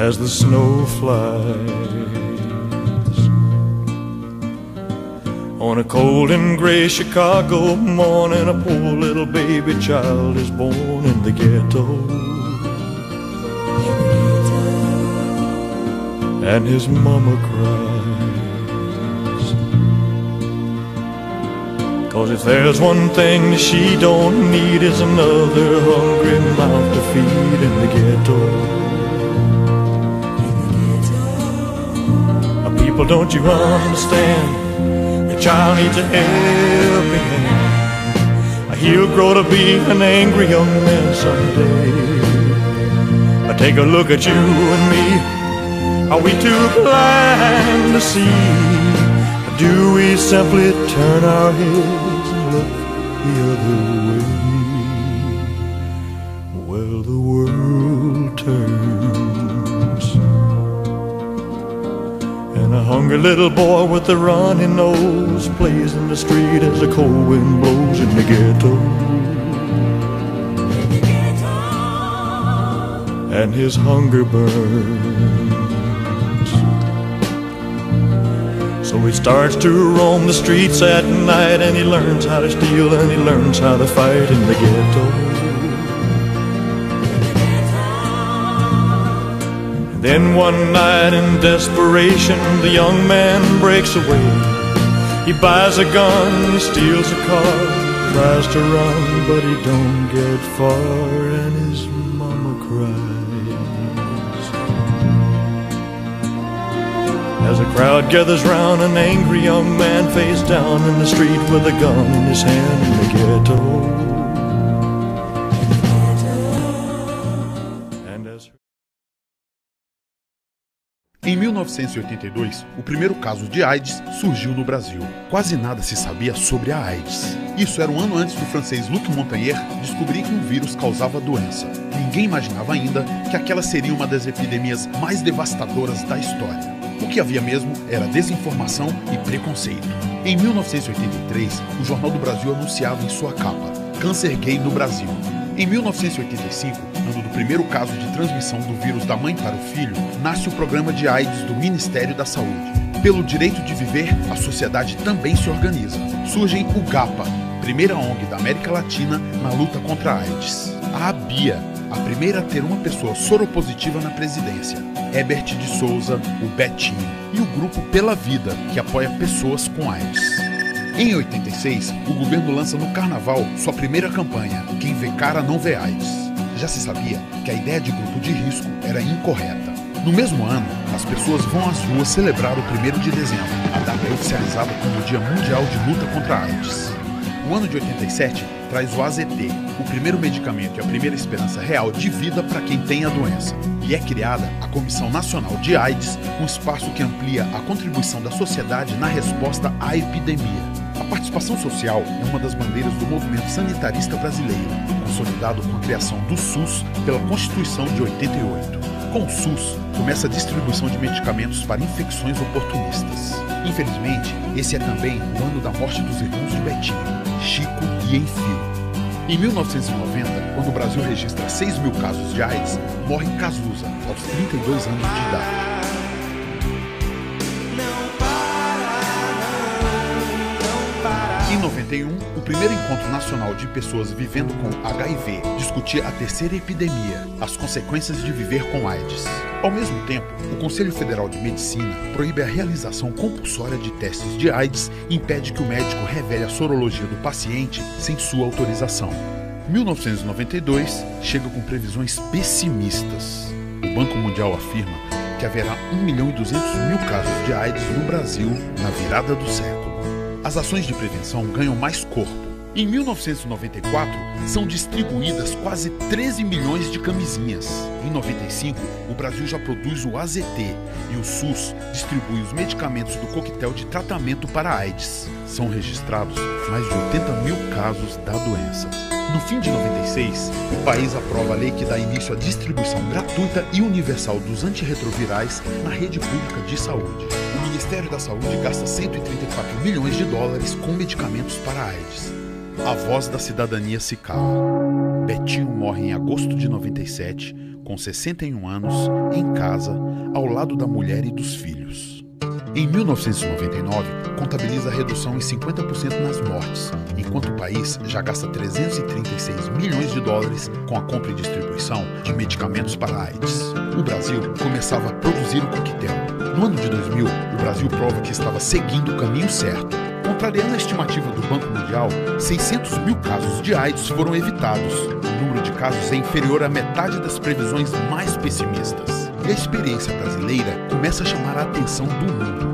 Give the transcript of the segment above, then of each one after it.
as the snow flies. On a cold and gray Chicago morning, a poor little baby child is born in the ghetto. And his mama cries, 'cause if there's one thing that she don't need, is another hungry mouth to feed in the ghetto. People, don't you understand? The child needs a helping hand. He'll grow to be an angry young man someday. Take a look at you and me. Are we too blind to see? Do we simply turn our heads and look the other way? Well, the world turns, and a hungry little boy with a runny nose plays in the street as the cold wind blows in the ghetto. And his hunger burns, so he starts to roam the streets at night, and he learns how to steal and he learns how to fight in the ghetto. And then one night in desperation, the young man breaks away. He buys a gun, he steals a car, tries to run, but he don't get far, and his mama cries. As a crowd gathers round, an angry young man face down in the street with a gun in his hand in the ghetto. Em 1982, o primeiro caso de AIDS surgiu no Brasil. Quase nada se sabia sobre a AIDS. Isso era um ano antes do francês Luc Montagnier descobrir que um vírus causava a doença. Ninguém imaginava ainda que aquela seria uma das epidemias mais devastadoras da história. O que havia mesmo era desinformação e preconceito. Em 1983, o Jornal do Brasil anunciava em sua capa: câncer gay no Brasil. Em 1985, ano do primeiro caso de transmissão do vírus da mãe para o filho, nasce o programa de AIDS do Ministério da Saúde. Pelo direito de viver, a sociedade também se organiza. Surge o GAPA, primeira ONG da América Latina na luta contra a AIDS. A ABIA, a primeira a ter uma pessoa soropositiva na presidência. Herbert de Souza, o Betinho. E o grupo Pela Vida, que apoia pessoas com AIDS. Em 86, o governo lança no Carnaval sua primeira campanha, Quem vê cara não vê AIDS. Já se sabia que a ideia de grupo de risco era incorreta. No mesmo ano, as pessoas vão às ruas celebrar o 1º de dezembro, a data é oficializada como o Dia Mundial de Luta contra a AIDS. O ano de 87 traz o AZT, o primeiro medicamento e a primeira esperança real de vida para quem tem a doença. E é criada a Comissão Nacional de AIDS, um espaço que amplia a contribuição da sociedade na resposta à epidemia. A participação social é uma das bandeiras do movimento sanitarista brasileiro, consolidado com a criação do SUS pela Constituição de 88. Com o SUS, começa a distribuição de medicamentos para infecções oportunistas. Infelizmente, esse é também o ano da morte dos irmãos de Betinho, Chico e Enfio. Em 1990, quando o Brasil registra 6 mil casos de AIDS, morre Cazuza, aos 32 anos de idade. Em 91, o primeiro encontro nacional de pessoas vivendo com HIV discutia a terceira epidemia, as consequências de viver com AIDS. Ao mesmo tempo, o Conselho Federal de Medicina proíbe a realização compulsória de testes de AIDS e impede que o médico revele a sorologia do paciente sem sua autorização. 1992 chega com previsões pessimistas. O Banco Mundial afirma que haverá 1.200.000 casos de AIDS no Brasil na virada do século. As ações de prevenção ganham mais corpo. Em 1994, são distribuídas quase 13 milhões de camisinhas. Em 95, o Brasil já produz o AZT e o SUS distribui os medicamentos do coquetel de tratamento para AIDS. São registrados mais de 80.000 casos da doença. No fim de 96, o país aprova a lei que dá início à distribuição gratuita e universal dos antirretrovirais na rede pública de saúde. O Ministério da Saúde gasta 134 milhões de dólares com medicamentos para a AIDS. A voz da cidadania se cala. Betinho morre em agosto de 97, com 61 anos, em casa, ao lado da mulher e dos filhos. Em 1999, contabiliza a redução em 50% nas mortes, enquanto o país já gasta 336 milhões de dólares com a compra e distribuição de medicamentos para a AIDS. O Brasil começava a produzir o coquetel. No ano de 2000, o Brasil prova que estava seguindo o caminho certo. Contrariando a estimativa do Banco Mundial, 600 mil casos de AIDS foram evitados. O número de casos é inferior à metade das previsões mais pessimistas. E a experiência brasileira começa a chamar a atenção do mundo.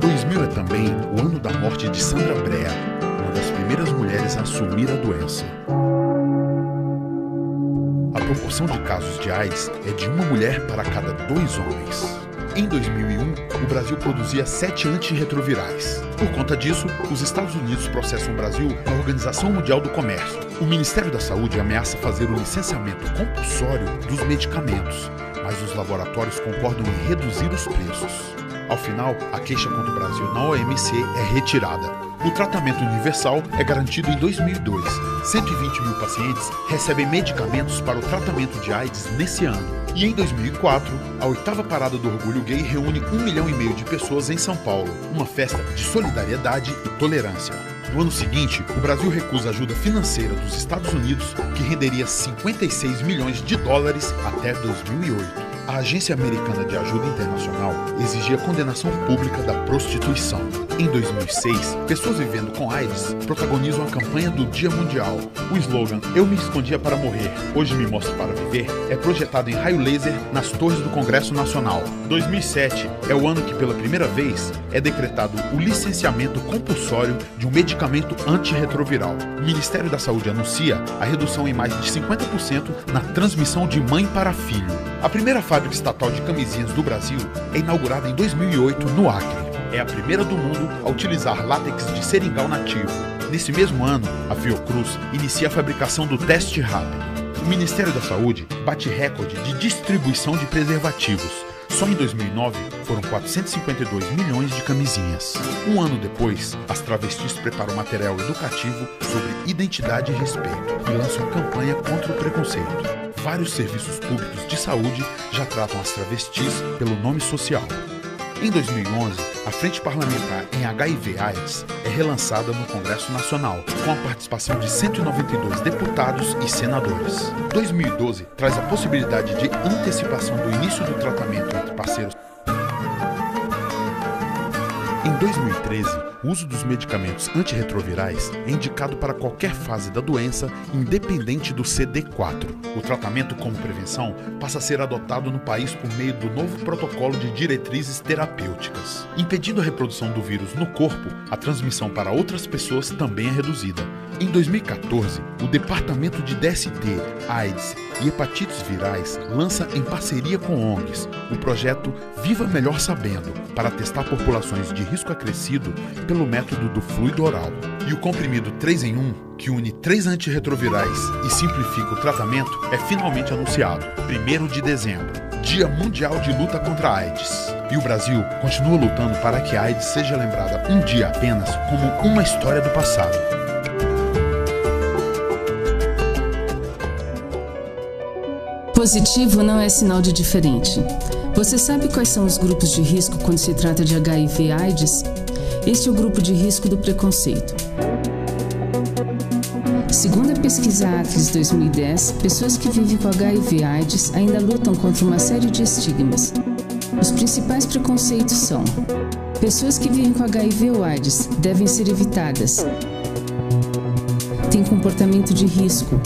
2000 é também o ano da morte de Sandra Brea, uma das primeiras mulheres a assumir a doença. A proporção de casos de AIDS é de uma mulher para cada 2 homens. Em 2001, o Brasil produzia 7 antirretrovirais. Por conta disso, os Estados Unidos processam o Brasil na Organização Mundial do Comércio. O Ministério da Saúde ameaça fazer o licenciamento compulsório dos medicamentos, mas os laboratórios concordam em reduzir os preços. Ao final, a queixa contra o Brasil na OMC é retirada. O tratamento universal é garantido em 2002. 120 mil pacientes recebem medicamentos para o tratamento de AIDS nesse ano. E em 2004, a 8ª Parada do Orgulho Gay reúne 1,5 milhão de pessoas em São Paulo, uma festa de solidariedade e tolerância. No ano seguinte, o Brasil recusa ajuda financeira dos Estados Unidos, que renderia 56 milhões de dólares até 2008. A Agência Americana de Ajuda Internacional exigia a condenação pública da prostituição. Em 2006, pessoas vivendo com AIDS protagonizam a campanha do Dia Mundial. O slogan "Eu me escondia para morrer, hoje me mostro para viver" é projetado em raio laser nas torres do Congresso Nacional. 2007 é o ano que, pela primeira vez, é decretado o licenciamento compulsório de um medicamento antirretroviral. O Ministério da Saúde anuncia a redução em mais de 50% na transmissão de mãe para filho. A primeira fábrica estatal de camisinhas do Brasil é inaugurada em 2008 no Acre. É a primeira do mundo a utilizar látex de seringal nativo. Nesse mesmo ano, a Fiocruz inicia a fabricação do teste rápido. O Ministério da Saúde bate recorde de distribuição de preservativos. Só em 2009 foram 452 milhões de camisinhas. Um ano depois, as travestis preparam material educativo sobre identidade e respeito e lançam campanha contra o preconceito. Vários serviços públicos de saúde já tratam as travestis pelo nome social. Em 2011, a Frente Parlamentar em HIV/AIDS é relançada no Congresso Nacional, com a participação de 192 deputados e senadores. 2012 traz a possibilidade de antecipação do início do tratamento entre parceiros. Em 2013, o uso dos medicamentos antirretrovirais é indicado para qualquer fase da doença, independente do CD4. O tratamento como prevenção passa a ser adotado no país por meio do novo protocolo de diretrizes terapêuticas. Impedindo a reprodução do vírus no corpo, a transmissão para outras pessoas também é reduzida. Em 2014, o Departamento de DST, AIDS e Hepatites Virais lança, em parceria com ONGs, o projeto Viva Melhor Sabendo, para testar populações de risco acrescido pelo método do fluido oral. E o comprimido 3 em 1, que une 3 antirretrovirais e simplifica o tratamento, é finalmente anunciado, 1º de dezembro, Dia Mundial de Luta contra a AIDS. E o Brasil continua lutando para que a AIDS seja lembrada um dia apenas como uma história do passado. Positivo não é sinal de diferente. Você sabe quais são os grupos de risco quando se trata de HIV/AIDS? Este é o grupo de risco do preconceito. Segundo a pesquisa Atlas 2010, pessoas que vivem com HIV/AIDS ainda lutam contra uma série de estigmas. Os principais preconceitos são: pessoas que vivem com HIV ou AIDS devem ser evitadas, têm comportamento de risco,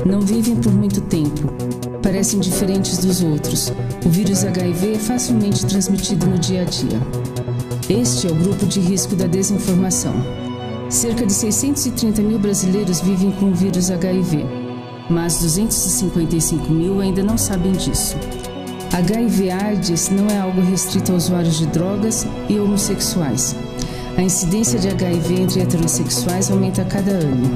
não vivem por muito tempo, parecem diferentes dos outros, o vírus HIV é facilmente transmitido no dia a dia. Este é o grupo de risco da desinformação. Cerca de 630 mil brasileiros vivem com o vírus HIV, mas 255 mil ainda não sabem disso. HIV/AIDS não é algo restrito a usuários de drogas e homossexuais. A incidência de HIV entre heterossexuais aumenta a cada ano.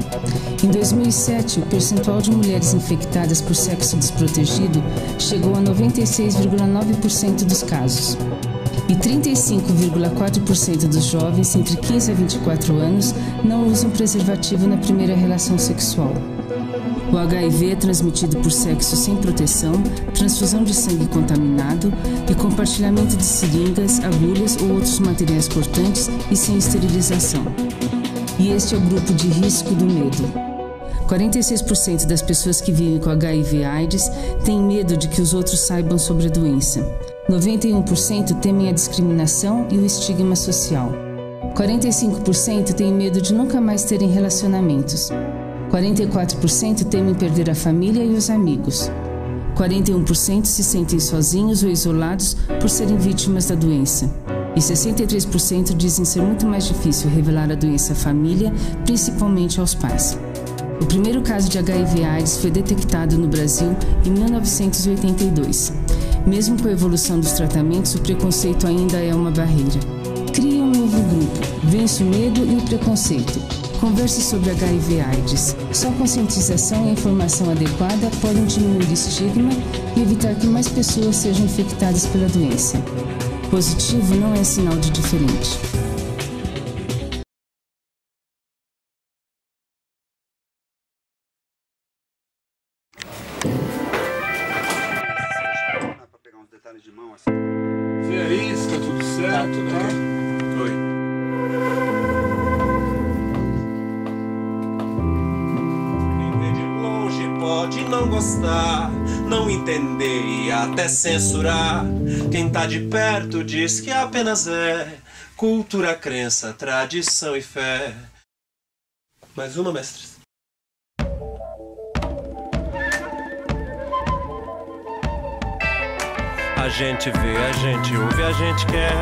Em 2007, o percentual de mulheres infectadas por sexo desprotegido chegou a 96,9% dos casos. E 35,4% dos jovens entre 15 a 24 anos não usam preservativo na primeira relação sexual. O HIV é transmitido por sexo sem proteção, transfusão de sangue contaminado e compartilhamento de seringas, agulhas ou outros materiais cortantes e sem esterilização. E este é o grupo de risco do medo. 46% das pessoas que vivem com HIV/AIDS têm medo de que os outros saibam sobre a doença. 91% temem a discriminação e o estigma social. 45% têm medo de nunca mais terem relacionamentos. 44% temem perder a família e os amigos. 41% se sentem sozinhos ou isolados por serem vítimas da doença. E 63% dizem ser muito mais difícil revelar a doença à família, principalmente aos pais. O primeiro caso de HIV/AIDS foi detectado no Brasil em 1982. Mesmo com a evolução dos tratamentos, o preconceito ainda é uma barreira. Crie um novo grupo, vença o medo e o preconceito. Converse sobre HIV/AIDS. Só conscientização e informação adequada podem diminuir o estigma e evitar que mais pessoas sejam infectadas pela doença. Positivo não é sinal de diferente. Vê aí se tá tudo certo, né? Oi. Quem vê de longe pode não gostar, não entender e até censurar. Quem tá de perto diz que apenas é cultura, crença, tradição e fé. Mais uma, mestres. A gente vê, a gente ouve, a gente quer.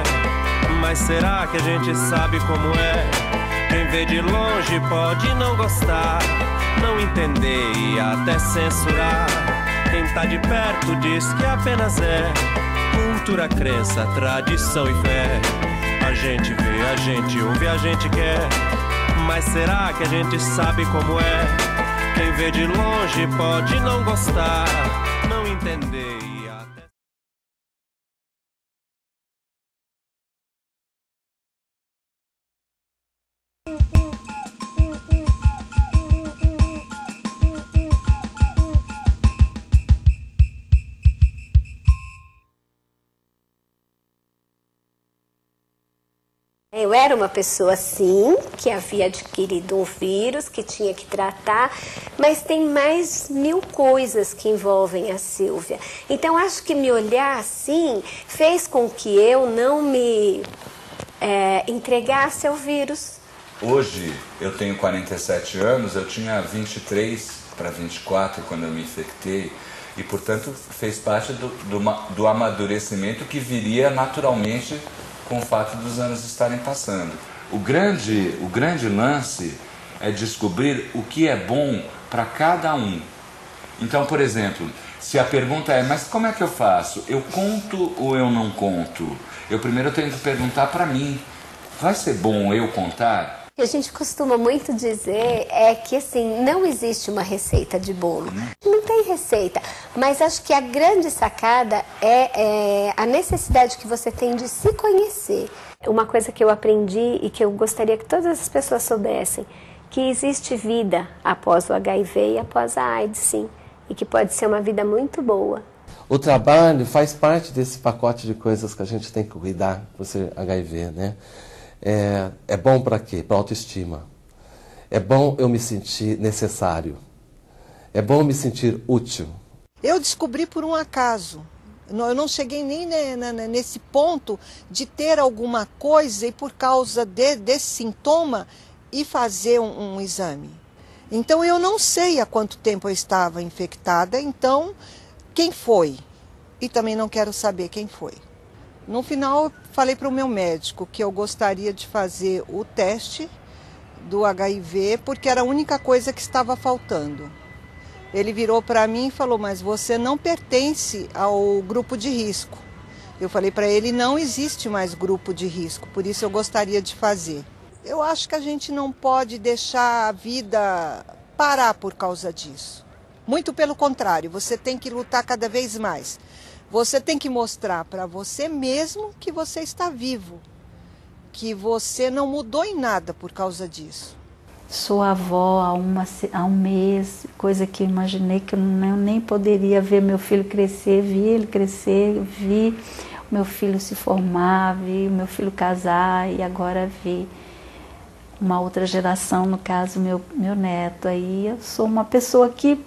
Mas será que a gente sabe como é? Quem vê de longe pode não gostar, não entender e até censurar. Quem tá de perto diz que apenas é cultura, crença, tradição e fé. A gente vê, a gente ouve, a gente quer. Mas será que a gente sabe como é? Quem vê de longe pode não gostar, não entender e até... Eu era uma pessoa, sim, que havia adquirido um vírus, que tinha que tratar, mas tem mais 1000 coisas que envolvem a Sílvia. Então, acho que me olhar assim fez com que eu não me entregasse ao vírus. Hoje, eu tenho 47 anos, eu tinha 23 para 24 quando eu me infectei, e, portanto, fez parte do amadurecimento que viria naturalmente com o fato dos anos estarem passando. O grande lance é descobrir o que é bom para cada um. Então, por exemplo, se a pergunta é, mas como é que eu faço? Eu conto ou eu não conto? Eu primeiro tenho que perguntar para mim, vai ser bom eu contar? O que a gente costuma muito dizer é que, assim, não existe uma receita de bolo. Não tem receita. Mas acho que a grande sacada é a necessidade que você tem de se conhecer. Uma coisa que eu aprendi e que eu gostaria que todas as pessoas soubessem, que existe vida após o HIV e após a AIDS, sim. E que pode ser uma vida muito boa. O trabalho faz parte desse pacote de coisas que a gente tem que cuidar por ser HIV, né? É bom para quê? Para autoestima. É bom eu me sentir necessário. É bom eu me sentir útil. Eu descobri por um acaso. Eu não cheguei nem nesse ponto de ter alguma coisa e por causa desse sintoma e fazer um exame. Então eu não sei há quanto tempo eu estava infectada, então quem foi? E também não quero saber quem foi. No final, eu falei para o meu médico que eu gostaria de fazer o teste do HIV, porque era a única coisa que estava faltando. Ele virou para mim e falou, mas você não pertence ao grupo de risco. Eu falei para ele, não existe mais grupo de risco, por isso eu gostaria de fazer. Eu acho que a gente não pode deixar a vida parar por causa disso. Muito pelo contrário, você tem que lutar cada vez mais. Você tem que mostrar para você mesmo que você está vivo, que você não mudou em nada por causa disso. Sou avó há um mês, coisa que eu imaginei que eu nem poderia ver meu filho crescer. Vi ele crescer, vi o meu filho se formar, vi o meu filho casar e agora vi uma outra geração, no caso meu neto. Aí eu sou uma pessoa que,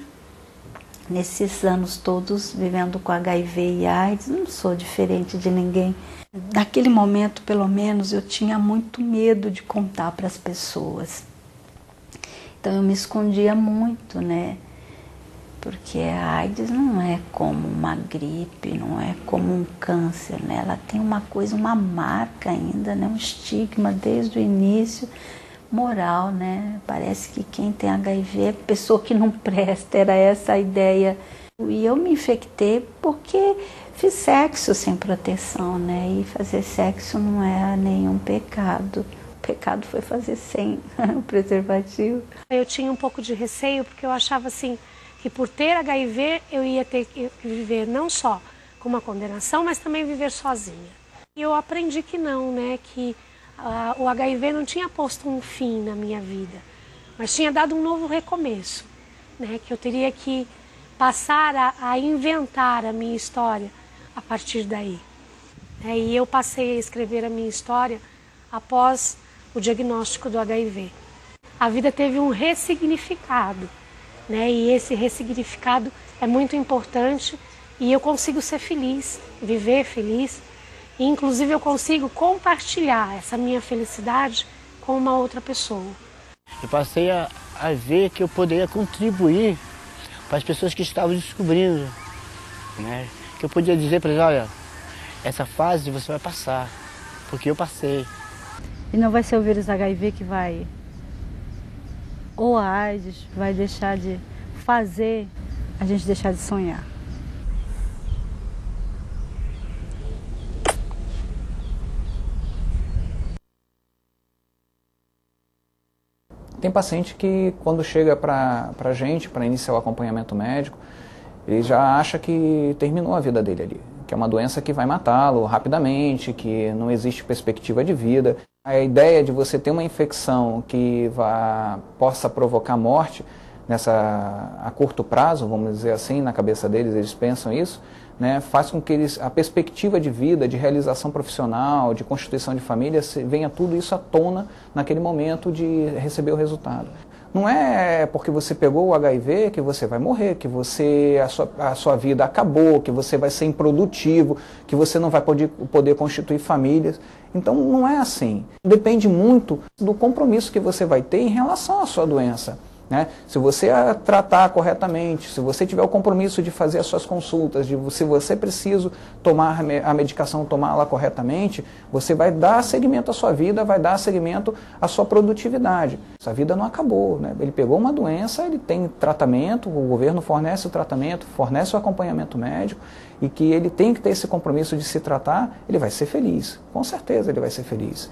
nesses anos todos vivendo com HIV e AIDS, não sou diferente de ninguém. Naquele momento, pelo menos, eu tinha muito medo de contar para as pessoas. Então eu me escondia muito, né? Porque a AIDS não é como uma gripe, não é como um câncer, né? Ela tem uma coisa, uma marca ainda, né? Um estigma desde o início, moral, né? Parece que quem tem HIV é pessoa que não presta, era essa a ideia. E eu me infectei porque fiz sexo sem proteção, né? E fazer sexo não é nenhum pecado. O pecado foi fazer sem o preservativo. Eu tinha um pouco de receio porque eu achava assim que por ter HIV eu ia ter que viver não só com uma condenação, mas também viver sozinha. E eu aprendi que não, né? Que o HIV não tinha posto um fim na minha vida, mas tinha dado um novo recomeço, né? Que eu teria que passar a inventar a minha história a partir daí. E eu passei a escrever a minha história após o diagnóstico do HIV. A vida teve um ressignificado, né? E esse ressignificado é muito importante e eu consigo ser feliz, viver feliz. E, inclusive, eu consigo compartilhar essa minha felicidade com uma outra pessoa. Eu passei a ver que eu poderia contribuir para as pessoas que estavam descobrindo, né? Que eu podia dizer para eles, olha, essa fase você vai passar, porque eu passei. E não vai ser o vírus HIV que vai, ou a AIDS, vai deixar de fazer a gente deixar de sonhar. Tem paciente que, quando chega para a gente, para iniciar o acompanhamento médico, ele já acha que terminou a vida dele ali, que é uma doença que vai matá-lo rapidamente, que não existe perspectiva de vida. A ideia de você ter uma infecção que possa provocar morte a curto prazo, vamos dizer assim, na cabeça deles, eles pensam isso, né, faz com que a perspectiva de vida, de realização profissional, de constituição de família, venha tudo isso à tona naquele momento de receber o resultado. Não é porque você pegou o HIV que você vai morrer, que a sua vida acabou, que você vai ser improdutivo, que você não vai poder constituir famílias. Então não é assim. Depende muito do compromisso que você vai ter em relação à sua doença. Né? Se você a tratar corretamente, se você tiver o compromisso de fazer as suas consultas, se você precisa tomar a medicação, tomá-la corretamente, você vai dar seguimento à sua vida, vai dar seguimento à sua produtividade. Essa vida não acabou, né? Ele pegou uma doença, ele tem tratamento, o governo fornece o tratamento, fornece o acompanhamento médico, e que ele tem que ter esse compromisso de se tratar, ele vai ser feliz, com certeza ele vai ser feliz.